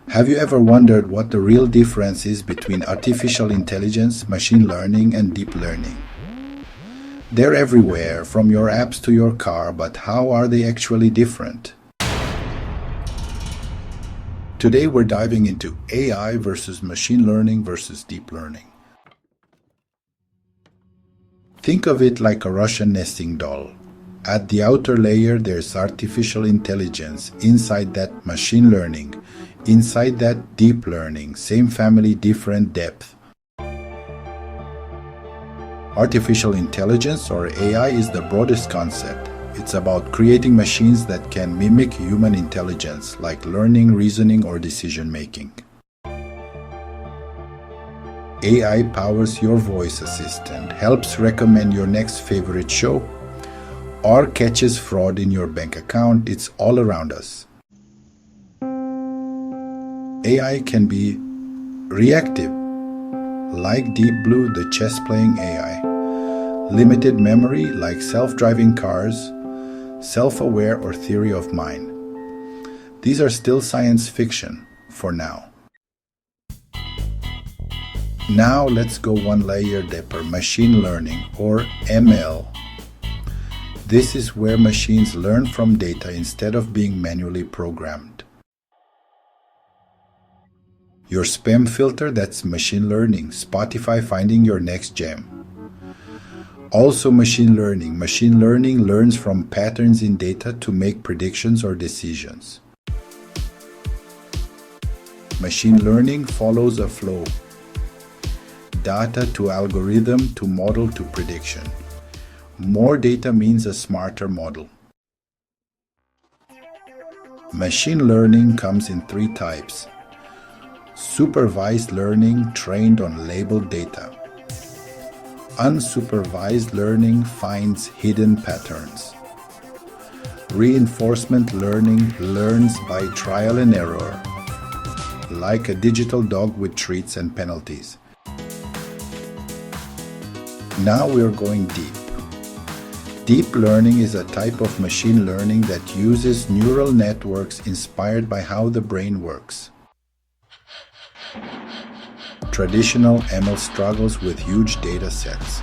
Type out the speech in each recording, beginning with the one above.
Have you ever wondered what the real difference is between artificial intelligence, machine learning, and deep learning? They're everywhere, from your apps to your car, but how are they actually different? Today we're diving into AI versus machine learning versus deep learning. Think of it like a Russian nesting doll. At the outer layer, there's artificial intelligence. Inside that, machine learning. Inside that, deep learning. Same family, different depth. Artificial intelligence, or AI, is the broadest concept. It's about creating machines that can mimic human intelligence, like learning, reasoning, or decision-making. AI powers your voice assistant, helps recommend your next favorite show, or catches fraud in your bank account. It's all around us. AI can be reactive, like Deep Blue, the chess-playing AI. Limited memory, like self-driving cars. Self-aware, or theory of mind. These are still science fiction for now. Now let's go one layer deeper. Machine learning, or ML. This is where machines learn from data instead of being manually programmed. Your spam filter, that's machine learning. Spotify finding your next gem. Also machine learning. Machine learning learns from patterns in data to make predictions or decisions. Machine learning follows a flow. Data to algorithm to model to prediction. More data means a smarter model. Machine learning comes in three types. Supervised learning, trained on labeled data. Unsupervised learning finds hidden patterns. Reinforcement learning learns by trial and error, like a digital dog with treats and penalties. Now we're going deep. Deep learning is a type of machine learning that uses neural networks inspired by how the brain works. Traditional ML struggles with huge data sets.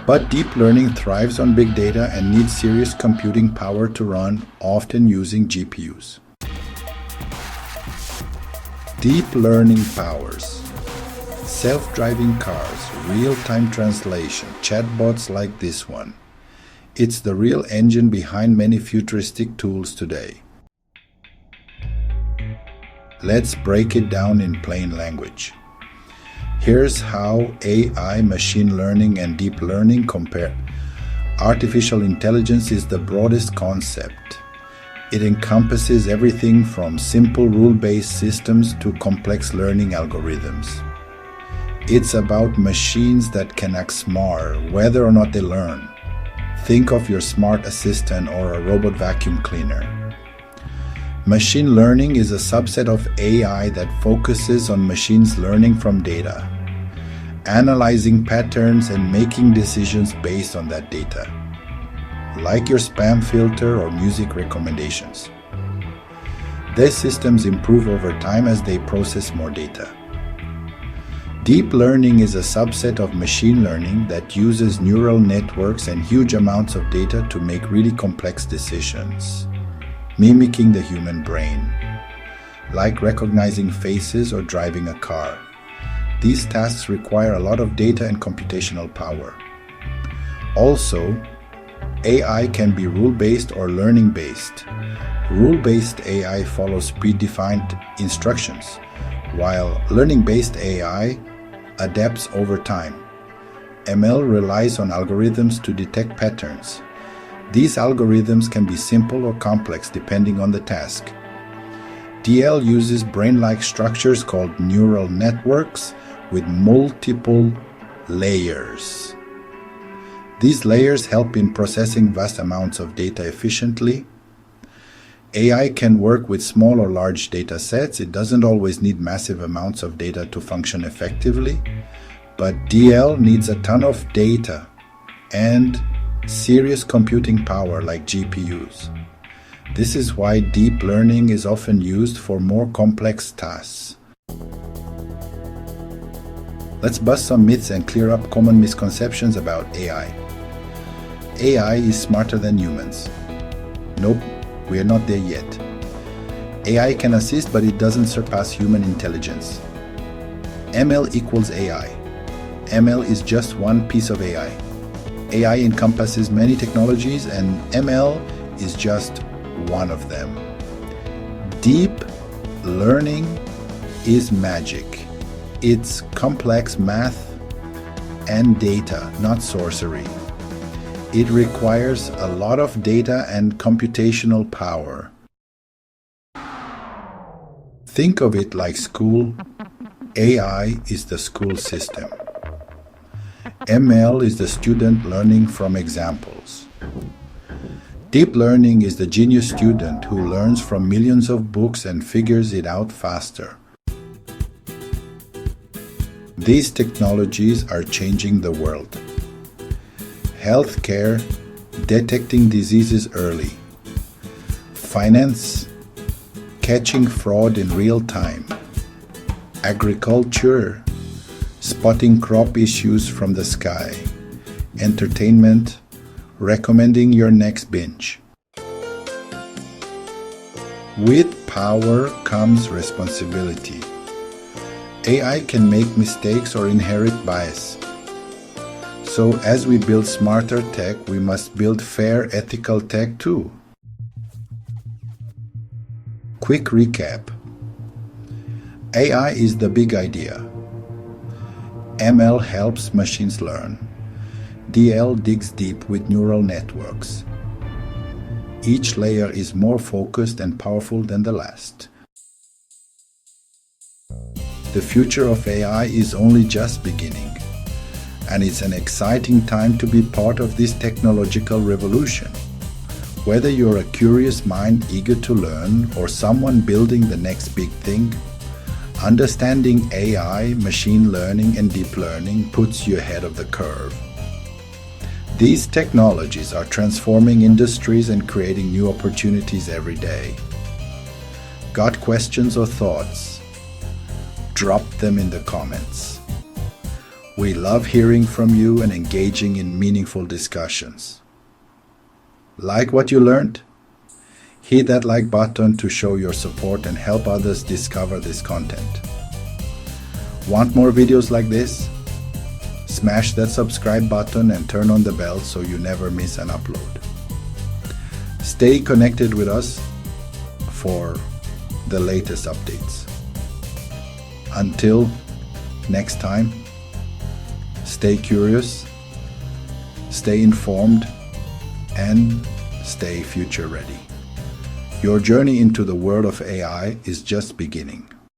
But deep learning thrives on big data and needs serious computing power to run, often using GPUs. Deep learning powers self-driving cars, real-time translation, chatbots like this one. It's the real engine behind many futuristic tools today. Let's break it down in plain language. Here's how AI, machine learning, and deep learning compare. Artificial intelligence is the broadest concept. It encompasses everything from simple rule-based systems to complex learning algorithms. It's about machines that can act smart, whether or not they learn. Think of your smart assistant or a robot vacuum cleaner. Machine learning is a subset of AI that focuses on machines learning from data, analyzing patterns and making decisions based on that data, like your spam filter or music recommendations. These systems improve over time as they process more data. Deep learning is a subset of machine learning that uses neural networks and huge amounts of data to make really complex decisions, mimicking the human brain, like recognizing faces or driving a car. These tasks require a lot of data and computational power. Also, AI can be rule-based or learning-based. Rule-based AI follows predefined instructions, while learning-based AI adapts over time. ML relies on algorithms to detect patterns. These algorithms can be simple or complex depending on the task. DL uses brain-like structures called neural networks with multiple layers. These layers help in processing vast amounts of data efficiently. AI can work with small or large data sets. It doesn't always need massive amounts of data to function effectively, but DL needs a ton of data and serious computing power like GPUs. This is why deep learning is often used for more complex tasks. Let's bust some myths and clear up common misconceptions about AI. AI is smarter than humans. Nope, we are not there yet. AI can assist, but it doesn't surpass human intelligence. ML equals AI. ML is just one piece of AI. AI encompasses many technologies, and ML is just one of them. Deep learning is magic. It's complex math and data, not sorcery. It requires a lot of data and computational power. Think of it like school. AI is the school system. ML is the student learning from examples. Deep learning is the genius student who learns from millions of books and figures it out faster. These technologies are changing the world. Healthcare, detecting diseases early. Finance, catching fraud in real time. Agriculture, spotting crop issues from the sky. Entertainment, recommending your next binge. With power comes responsibility. AI can make mistakes or inherit bias. So as we build smarter tech, we must build fair, ethical tech too. Quick recap. AI is the big idea. ML helps machines learn. DL digs deep with neural networks. Each layer is more focused and powerful than the last. The future of AI is only just beginning, and it's an exciting time to be part of this technological revolution. Whether you're a curious mind eager to learn or someone building the next big thing, understanding AI, machine learning, and deep learning puts you ahead of the curve. These technologies are transforming industries and creating new opportunities every day. Got questions or thoughts? Drop them in the comments. We love hearing from you and engaging in meaningful discussions. Like what you learned? Hit that like button to show your support and help others discover this content. Want more videos like this? Smash that subscribe button and turn on the bell so you never miss an upload. Stay connected with us for the latest updates. Until next time, stay curious, stay informed, and stay future ready. Your journey into the world of AI is just beginning.